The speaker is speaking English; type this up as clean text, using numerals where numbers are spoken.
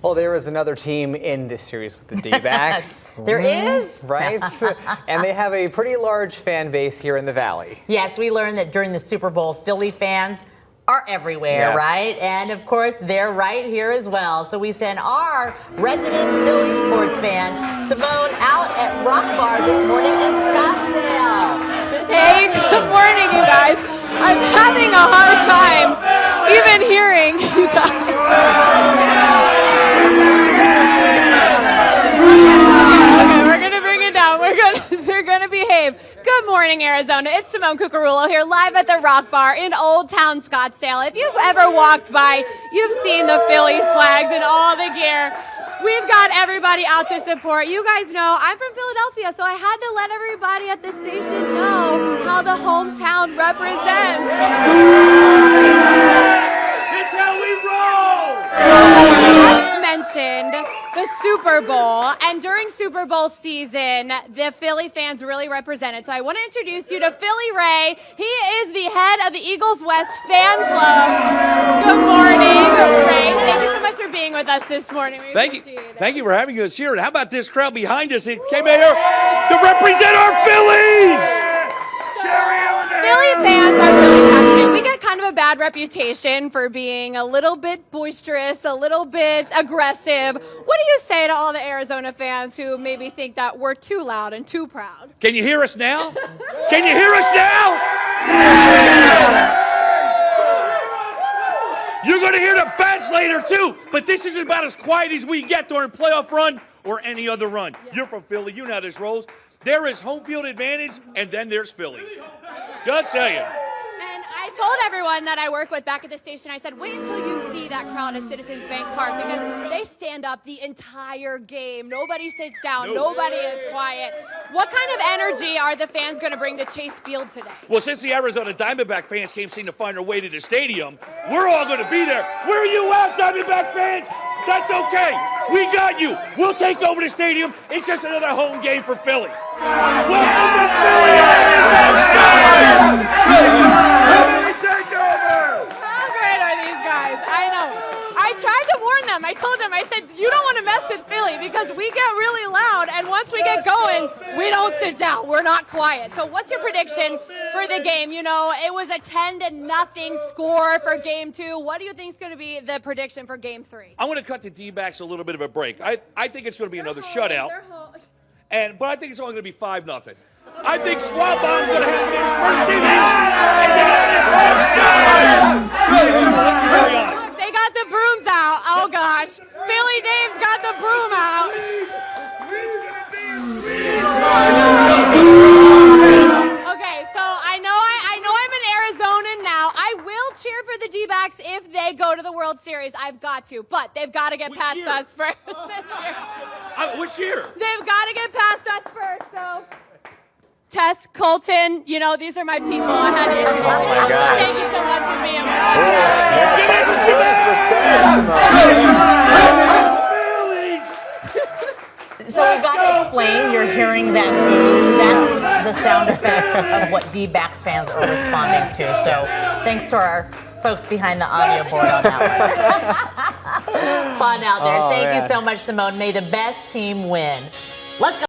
Well, there is another team in this series with the D-backs. There is? Right? And they have a pretty large fan base here in the Valley. Yes, we learned that during the Super Bowl, Philly fans are everywhere, Yes. right? And of course, they're right here as well. So we send our resident Philly sports fan, Simone, out at Rockbar this morning in Scottsdale. Hey, good morning, you guys. I'm having a hard time even hearing you guys. Okay, we're gonna bring it down. They're gonna behave. Good morning, Arizona. It's Simone Cuccurullo here, live at the Rockbar in Old Town Scottsdale. If you've ever walked by, you've seen the Phillies flags and all the gear. We've got everybody out to support. You guys know I'm from Philadelphia, so I had to let everybody at the station know how the hometown represents. It's how we roll! As mentioned, the Super Bowl, and during Super Bowl season, the Philly fans really represented. So I want to introduce you to Philly Ray. He is the head of the Eagles West fan club. Good morning, Ray. Thank you so much for being with us this morning. We appreciate it. Thank you for having us here. And how about this crowd behind us? It came out here to represent our Phillies! Philly fans are really passionate. We get kind of a bad reputation for being a little bit boisterous, a little bit aggressive. What do you say to all the Arizona fans who maybe think that we're too loud and too proud? Can you hear us now? Can you hear us now? You're going to hear the bats later, too. But this is about as quiet as we get during playoff run or any other run. Yeah. You're from Philly. You know how this rolls. There is home field advantage, and then there's Philly. Just saying. And I told everyone that I work with back at the station, I said, wait until you see that crowd at Citizens Bank Park, because they stand up the entire game. Nobody sits down. Nobody is quiet. What kind of energy are the fans going to bring to Chase Field today? Well, since the Arizona Diamondback fans can't seem to find their way to the stadium, we're all going to be there. Where are you at, Diamondback fans? That's okay. We got you. We'll take over the stadium. It's just another home game for Philly. Welcome to Philly! Take over! How great are these guys? I know. I tried to warn them. I told them, I said, you don't want to mess with Philly because we get really loud, and once we get going, we don't sit down. We're not quiet. So what's your prediction for the game? You know, it was a 10-0 score for Game 2. What do you think is going to be the prediction for Game 3? I'm going to cut the D-backs a little bit of a break. I think it's going to be another shutout. But I think it's only going to be 5-0. I think Schwab Bomb's going to have his first inning. Very honest. They got the brooms out. Oh, gosh. Philly Dave's got the broom out. Okay, so I know I'm an Arizonan now. I will cheer for the D-backs if they go to the World Series. I've got to. But they've got to get past us first. Which year? They've got to get past us first, so. Tess, Colton, you know, these are my people. I had to introduce you. my So God. thank you so much for being with us. So we've got to explain, you're hearing that that's the sound effects of what D-backs fans are responding to. So thanks to our folks behind the audio board on that one. Fun out there. Thank you so much, Simone. May the best team win. Let's go.